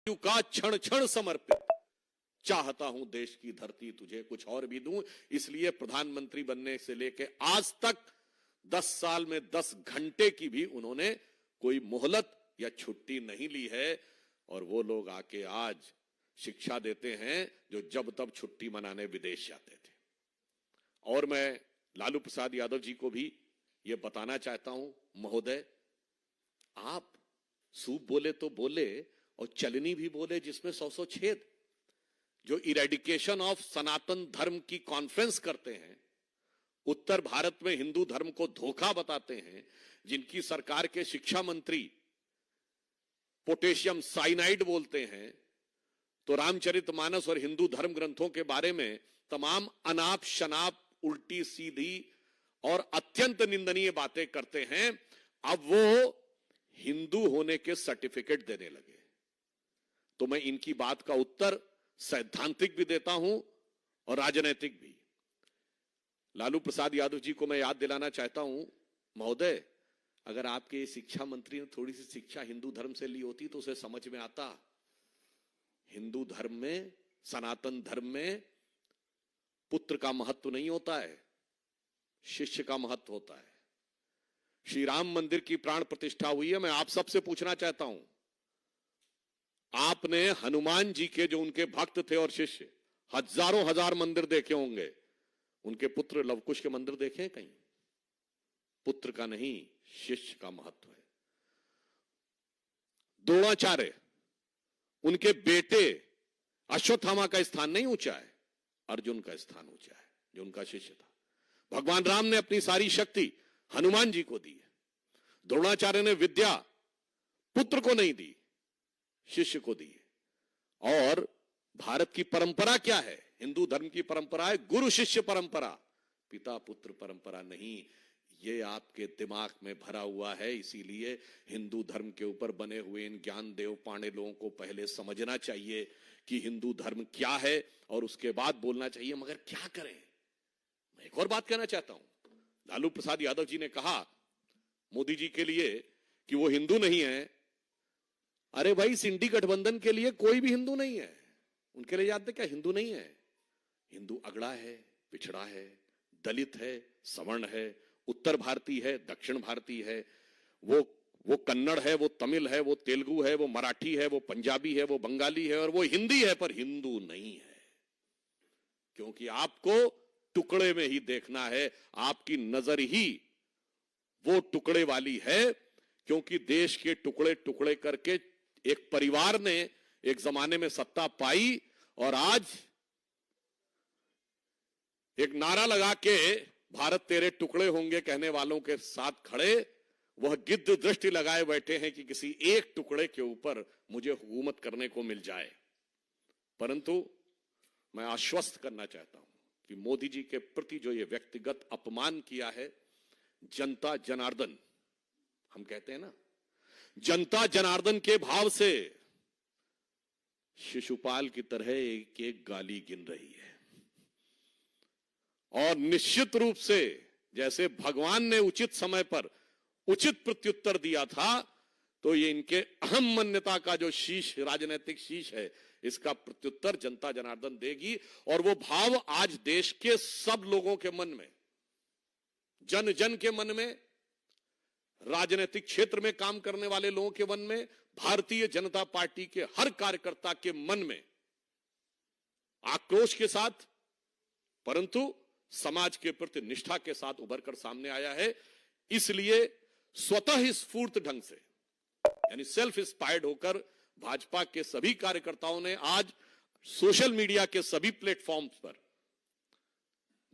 का क्षण क्षण समर्पित, चाहता हूं देश की धरती तुझे कुछ और भी दूं। इसलिए प्रधानमंत्री बनने से लेकर आज तक 10 साल में 10 घंटे की भी उन्होंने कोई मोहलत या छुट्टी नहीं ली है। और वो लोग आके आज शिक्षा देते हैं जो जब तब छुट्टी मनाने विदेश जाते थे। और मैं लालू प्रसाद यादव जी को भी ये बताना चाहता हूं, महोदय आप सूप बोले तो बोले और चलनी भी बोले जिसमें 100 छेद। जो इरेडिकेशन ऑफ सनातन धर्म की कॉन्फ्रेंस करते हैं, उत्तर भारत में हिंदू धर्म को धोखा बताते हैं, जिनकी सरकार के शिक्षा मंत्री पोटेशियम साइनाइड बोलते हैं, तो रामचरितमानस और हिंदू धर्म ग्रंथों के बारे में तमाम अनाप शनाप उल्टी सीधी और अत्यंत निंदनीय बातें करते हैं। अब वो हिंदू होने के सर्टिफिकेट देने लगे। तो मैं इनकी बात का उत्तर सैद्धांतिक भी देता हूं और राजनीतिक भी। लालू प्रसाद यादव जी को मैं याद दिलाना चाहता हूं, महोदय अगर आपके शिक्षा मंत्री ने थोड़ी सी शिक्षा हिंदू धर्म से ली होती तो उसे समझ में आता, हिंदू धर्म में, सनातन धर्म में पुत्र का महत्व नहीं होता है, शिष्य का महत्व होता है। श्री राम मंदिर की प्राण प्रतिष्ठा हुई है। मैं आप सबसे पूछना चाहता हूं, आपने हनुमान जी के जो उनके भक्त थे और शिष्य, हजारों हजार मंदिर देखे होंगे, उनके पुत्र लवकुश के मंदिर देखे कहीं? पुत्र का नहीं, शिष्य का महत्व है। द्रोणाचार्य, उनके बेटे अश्वत्थामा का स्थान नहीं ऊंचा है, अर्जुन का स्थान ऊंचा है जो उनका शिष्य था। भगवान राम ने अपनी सारी शक्ति हनुमान जी को दी है। द्रोणाचार्य ने विद्या पुत्र को नहीं दी, शिष्य को दी है। और भारत की परंपरा क्या है? हिंदू धर्म की परंपरा है गुरु शिष्य परंपरा, पिता पुत्र परंपरा नहीं। ये आपके दिमाग में भरा हुआ है। इसीलिए हिंदू धर्म के ऊपर बने हुए इन ज्ञान देव पांडे लोगों को पहले समझना चाहिए कि हिंदू धर्म क्या है और उसके बाद बोलना चाहिए। मगर क्या करें? मैं एक और बात कहना चाहता हूं। लालू प्रसाद यादव जी ने कहा मोदी जी के लिए कि वो हिंदू नहीं है। अरे भाई, इंडी गठबंधन के लिए कोई भी हिंदू नहीं है। उनके लिए याद है क्या हिंदू नहीं है? हिंदू अगड़ा है, पिछड़ा है, दलित है, सवर्ण है, उत्तर भारतीय है, दक्षिण भारतीय है, वो कन्नड़ है, वो तमिल है, वो तेलुगु है, वो मराठी है, वो पंजाबी है, वो बंगाली है और वो हिंदी है, पर हिंदू नहीं है। क्योंकि आपको टुकड़े में ही देखना है। आपकी नजर ही वो टुकड़े वाली है। क्योंकि देश के टुकड़े टुकड़े करके एक परिवार ने एक जमाने में सत्ता पाई और आज एक नारा लगा के भारत तेरे टुकड़े होंगे कहने वालों के साथ खड़े वह गिद्ध दृष्टि लगाए बैठे हैं कि किसी एक टुकड़े के ऊपर मुझे हुकूमत करने को मिल जाए। परंतु मैं आश्वस्त करना चाहता हूं कि मोदी जी के प्रति जो ये व्यक्तिगत अपमान किया है, जनता जनार्दन हम कहते हैं ना, जनता जनार्दन के भाव से शिशुपाल की तरह एक एक गाली गिन रही है। और निश्चित रूप से जैसे भगवान ने उचित समय पर उचित प्रत्युत्तर दिया था, तो ये इनके अहम मान्यता का जो शीश, राजनीतिक शीश है, इसका प्रत्युत्तर जनता जनार्दन देगी। और वो भाव आज देश के सब लोगों के मन में, जन जन के मन में, राजनीतिक क्षेत्र में काम करने वाले लोगों के मन में, भारतीय जनता पार्टी के हर कार्यकर्ता के मन में आक्रोश के साथ, परंतु समाज के प्रति निष्ठा के साथ उभर कर सामने आया है। इसलिए स्वतः स्फूर्त ढंग से, यानी सेल्फ इंस्पायर्ड होकर भाजपा के सभी कार्यकर्ताओं ने आज सोशल मीडिया के सभी प्लेटफॉर्म्स पर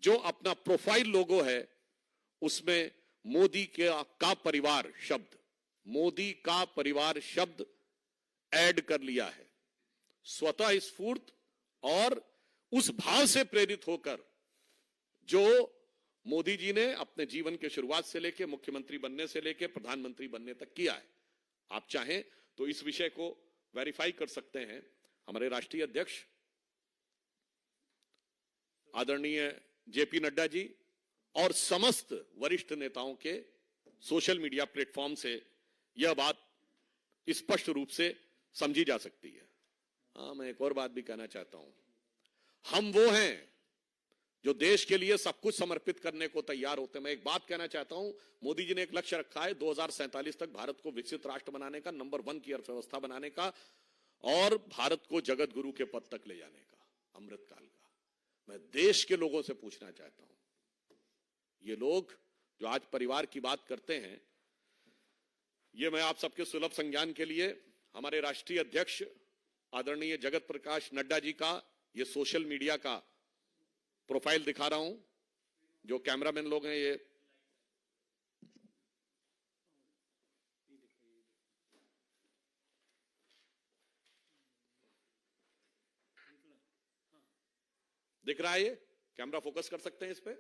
जो अपना प्रोफाइल लोगो है उसमें मोदी का परिवार शब्द, मोदी का परिवार शब्द ऐड कर लिया है। स्वतः स्फूर्त और उस भाव से प्रेरित होकर जो मोदी जी ने अपने जीवन के शुरुआत से लेकर मुख्यमंत्री बनने से लेकर प्रधानमंत्री बनने तक किया है। आप चाहें तो इस विषय को वेरीफाई कर सकते हैं। हमारे राष्ट्रीय अध्यक्ष आदरणीय जेपी नड्डा जी और समस्त वरिष्ठ नेताओं के सोशल मीडिया प्लेटफॉर्म से यह बात स्पष्ट रूप से समझी जा सकती है। हाँ, मैं एक और बात भी कहना चाहता हूं, हम वो हैं जो देश के लिए सब कुछ समर्पित करने को तैयार होते हैं। मैं एक बात कहना चाहता हूं, मोदी जी ने एक लक्ष्य रखा है 2047 तक भारत को विकसित राष्ट्र बनाने का, नंबर 1 की अर्थव्यवस्था बनाने का और भारत को जगत गुरु के पद तक ले जाने का, अमृतकाल का। मैं देश के लोगों से पूछना चाहता हूं, ये लोग जो आज परिवार की बात करते हैं, ये मैं आप सबके सुलभ संज्ञान के लिए हमारे राष्ट्रीय अध्यक्ष आदरणीय जगत प्रकाश नड्डा जी का ये सोशल मीडिया का प्रोफाइल दिखा रहा हूं। जो कैमरामैन लोग हैं, ये दिख रहा है, ये कैमरा फोकस कर सकते हैं इस पे।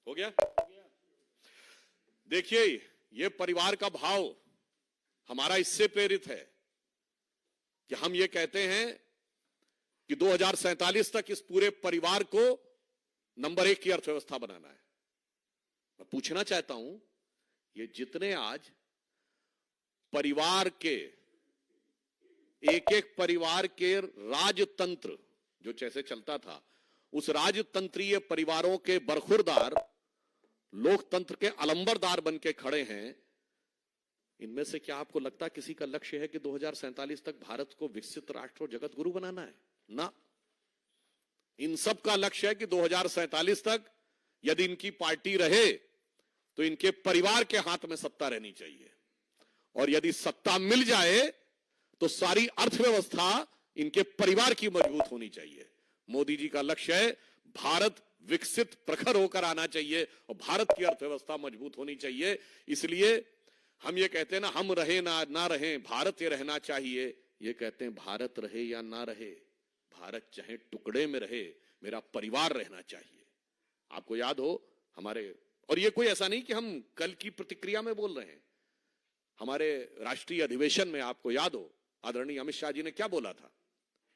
हो गया? देखिए, ये परिवार का भाव हमारा इससे प्रेरित है कि हम ये कहते हैं कि 2047 तक इस पूरे परिवार को नंबर 1 की अर्थव्यवस्था बनाना है। मैं पूछना चाहता हूं, ये जितने आज परिवार के एक एक परिवार के राजतंत्र जो जैसे चलता था, उस राजतंत्रीय परिवारों के बरखुरदार लोकतंत्र के अलंबरदार बन के खड़े हैं, इनमें से क्या आपको लगता किसी का लक्ष्य है कि 2047 तक भारत को विकसित राष्ट्र और जगत गुरु बनाना है? ना, इन सब का लक्ष्य है कि 2047 तक यदि इनकी पार्टी रहे तो इनके परिवार के हाथ में सत्ता रहनी चाहिए, और यदि सत्ता मिल जाए तो सारी अर्थव्यवस्था इनके परिवार की मजबूत होनी चाहिए। मोदी जी का लक्ष्य है भारत विकसित प्रखर होकर आना चाहिए और भारत की अर्थव्यवस्था मजबूत होनी चाहिए। इसलिए हम ये कहते हैं ना, हम रहे ना रहे, भारत ये रहना चाहिए। ये कहते हैं भारत रहे या ना रहे, भारत चाहे टुकड़े में रहे, मेरा परिवार रहना चाहिए। आपको याद हो हमारे, और ये कोई ऐसा नहीं कि हम कल की प्रतिक्रिया में बोल रहे हैं, हमारे राष्ट्रीय अधिवेशन में आपको याद हो आदरणीय अमित शाह जी ने क्या बोला था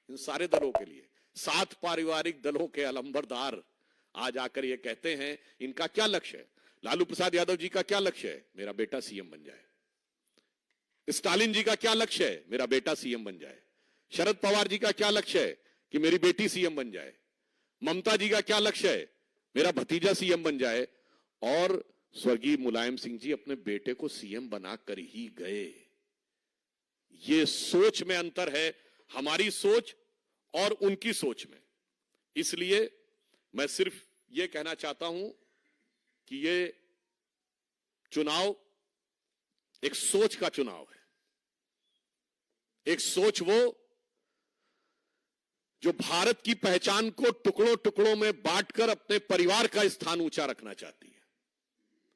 इन सारे दलों के लिए। 7 पारिवारिक दलों के अलंबरदार आज आकर ये कहते हैं, इनका क्या लक्ष्य है? लालू प्रसाद यादव जी का क्या लक्ष्य है? मेरा बेटा सीएम बन जाए। स्टालिन जी का क्या लक्ष्य है? मेरा बेटा सीएम बन जाए। शरद पवार जी का क्या लक्ष्य है? कि मेरी बेटी सीएम बन जाए। ममता जी का क्या लक्ष्य है? मेरा भतीजा सीएम बन जाए। और स्वर्गीय मुलायम सिंह जी अपने बेटे को सीएम बनाकर ही गए। ये सोच में अंतर है, हमारी सोच और उनकी सोच में। इसलिए मैं सिर्फ ये कहना चाहता हूं कि ये चुनाव एक सोच का चुनाव है। एक सोच वो जो भारत की पहचान को टुकड़ों टुकड़ों में बांटकर अपने परिवार का स्थान ऊंचा रखना चाहती है।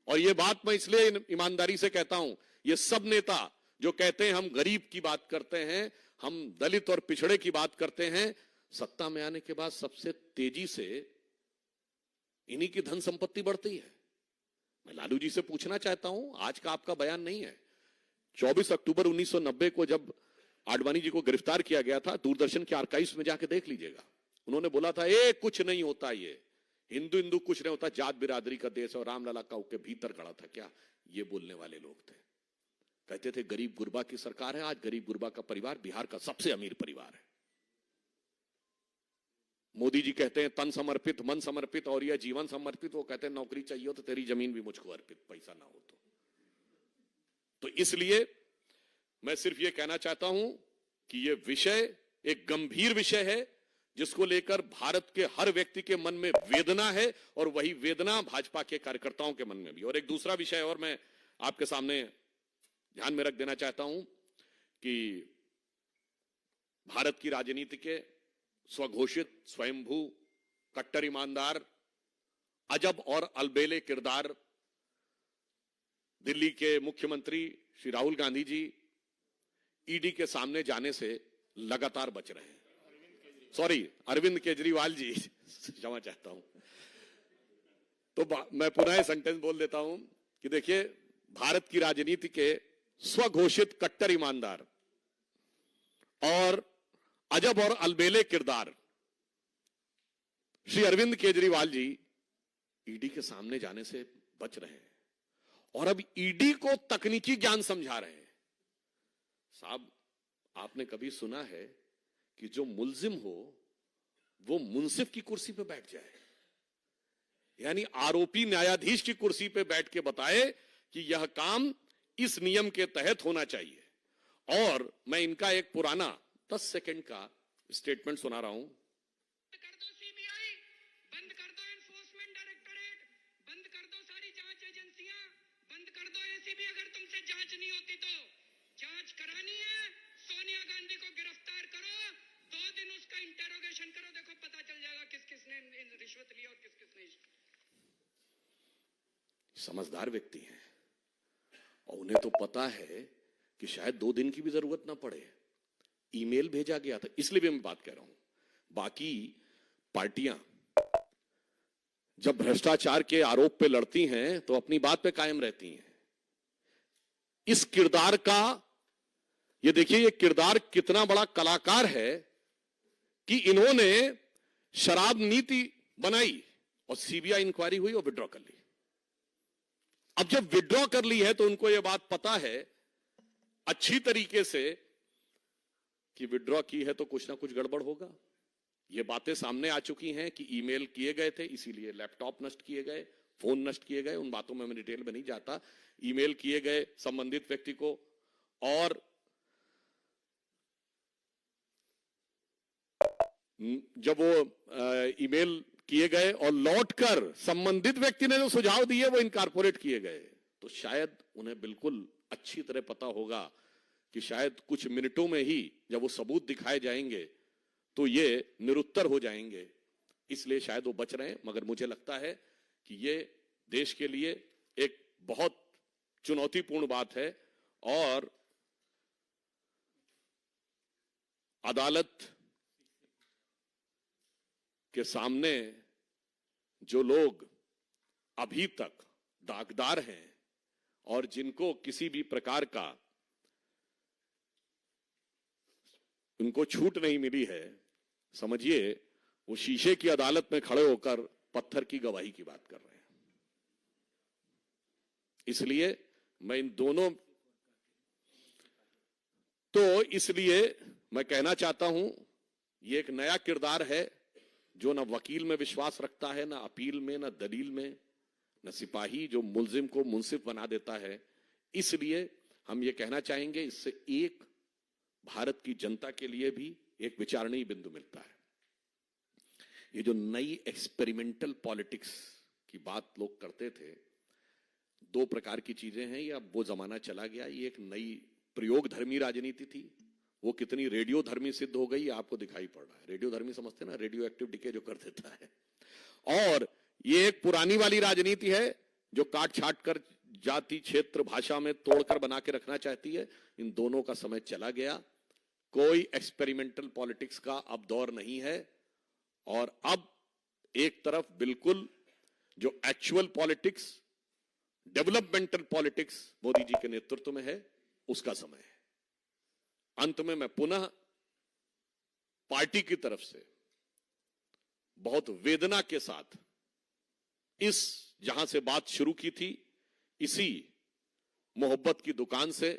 और ये बात मैं इसलिए ईमानदारी से कहता हूं, ये सब नेता जो कहते हैं हम गरीब की बात करते हैं, हम दलित और पिछड़े की बात करते हैं, सत्ता में आने के बाद सबसे तेजी से इन्हीं की धन संपत्ति बढ़ती है। मैं लालू जी से पूछना चाहता हूं, आज का आपका बयान नहीं है, 24 अक्टूबर 1990 को जब आडवाणी जी को गिरफ्तार किया गया था, दूरदर्शन के आर्काइव्स में जाके देख लीजिएगा, उन्होंने बोला था कुछ नहीं होता, ये हिंदू हिंदू कुछ नहीं होता, जात बिरादरी का देश, और रामलला का के भीतर खड़ा था क्या? ये बोलने वाले लोग थे। कहते थे गरीब गुरबा की सरकार है। आज गरीब गुरबा का परिवार बिहार का सबसे अमीर परिवार है। मोदी जी कहते हैं तन समर्पित, मन समर्पित और यह जीवन समर्पित। वो कहते हैं नौकरी चाहिए हो तो तेरी जमीन भी मुझको अर्पित, पैसा ना हो तो इसलिए मैं सिर्फ ये कहना चाहता हूं कि यह विषय एक गंभीर विषय है, जिसको लेकर भारत के हर व्यक्ति के मन में वेदना है, और वही वेदना भाजपा के कार्यकर्ताओं के मन में भी। और एक दूसरा विषय और मैं आपके सामने ध्यान में रख देना चाहता हूं कि भारत की राजनीति के स्वघोषित, स्वयंभू, कट्टर ईमानदार, अजब और अलबेले किरदार दिल्ली के मुख्यमंत्री श्री राहुल गांधी जी ईडी के सामने जाने से लगातार बच रहे हैं। सॉरी, अरविंद केजरीवाल जी, क्षमा चाहता हूं। तो मैं पुनः सेंटेंस बोल देता हूं कि देखिए, भारत की राजनीति के स्वघोषित कट्टर ईमानदार और अजब और अलबेले किरदार श्री अरविंद केजरीवाल जी ईडी के सामने जाने से बच रहे हैं और अब ईडी को तकनीकी ज्ञान समझा रहे हैं। साहब, आपने कभी सुना है कि जो मुल्जिम हो वो मुंसिफ की कुर्सी पे बैठ जाए? यानी आरोपी न्यायाधीश की कुर्सी पे बैठ के बताए कि यह काम इस नियम के तहत होना चाहिए। और मैं इनका एक पुराना 10 सेकंड का स्टेटमेंट सुना रहा हूं। कर दो सीबीआई, बंद कर दो एनफोर्समेंट डायरेक्टरेट, बंद कर दो सारी जांच एजेंसियां, बंद कर दो एसीबी। अगर तुमसे जांच नहीं होती तो जांच करानी है, सोनिया गांधी को गिरफ्तार करो, 2 दिन उसका इंटेरोगेशन करो, देखो पता चल जाएगा किस किसने रिश्वत ली और किस किसने। समझदार व्यक्ति हैं और उन्हें तो पता है कि शायद 2 दिन की भी जरूरत ना पड़े। ईमेल भेजा गया था, इसलिए भी मैं बात कर रहा हूं। बाकी पार्टियां जब भ्रष्टाचार के आरोप पे लड़ती हैं तो अपनी बात पे कायम रहती हैं। इस किरदार का ये देखिए, ये किरदार कितना बड़ा कलाकार है कि इन्होंने शराब नीति बनाई और सीबीआई इंक्वायरी हुई और विड्रॉ कर ली। अब जब विड्रॉ कर ली है तो उनको यह बात पता है अच्छी तरीके से कि विड्रॉ की है तो कुछ ना कुछ गड़बड़ होगा। ये बातें सामने आ चुकी हैं कि ईमेल किए गए थे, इसीलिए लैपटॉप नष्ट किए गए, फोन नष्ट किए गए। उन बातों में मैं डिटेल में नहीं जाता। ईमेल किए गए संबंधित व्यक्ति को, और जब वो ईमेल किए गए और लौटकर संबंधित व्यक्ति ने जो सुझाव दिए वो इनकॉर्पोरेट किए गए, तो शायद उन्हें बिल्कुल अच्छी तरह पता होगा कि शायद कुछ मिनटों में ही जब वो सबूत दिखाए जाएंगे तो ये निरुत्तर हो जाएंगे, इसलिए शायद वो बच रहे हैं। मगर मुझे लगता है कि ये देश के लिए एक बहुत चुनौतीपूर्ण बात है और अदालत के सामने जो लोग अभी तक दागदार हैं और जिनको किसी भी प्रकार का उनको छूट नहीं मिली है, समझिए वो शीशे की अदालत में खड़े होकर पत्थर की गवाही की बात कर रहे हैं। इसलिए मैं इन दोनों इसलिए मैं कहना चाहता हूं, ये एक नया किरदार है जो ना वकील में विश्वास रखता है, ना अपील में, ना दलील में, ना सिपाही जो मुल्जिम को मुंसिफ बना देता है। इसलिए हम ये कहना चाहेंगे, इससे एक भारत की जनता के लिए भी एक विचारणीय बिंदु मिलता है। ये जो नई एक्सपेरिमेंटल पॉलिटिक्स की बात लोग करते थे, 2 प्रकार की चीजें हैं, ये अब वो जमाना चला गया। ये एक नई प्रयोग धर्मी राजनीति थी, वो कितनी रेडियो धर्मी सिद्ध हो गई आपको दिखाई पड़ रहा है। रेडियो धर्मी समझते ना, रेडियो एक्टिव डिके जो कर देता है। और ये एक पुरानी वाली राजनीति है जो काट छाट कर जाति क्षेत्र भाषा में तोड़कर बना के रखना चाहती है। इन दोनों का समय चला गया, कोई एक्सपेरिमेंटल पॉलिटिक्स का अब दौर नहीं है। और अब एक तरफ बिल्कुल जो actual politics, developmental politics Modi ji के नेतृत्व में है, उसका समय है। अंत में मैं पुनः पार्टी की तरफ से बहुत वेदना के साथ इस जहां से बात शुरू की थी, इसी मोहब्बत की दुकान से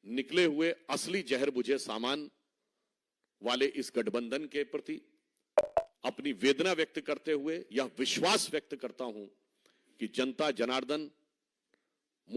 निकले हुए असली जहर बुझे सामान वाले इस गठबंधन के प्रति अपनी वेदना व्यक्त करते हुए यह विश्वास व्यक्त करता हूं कि जनता जनार्दन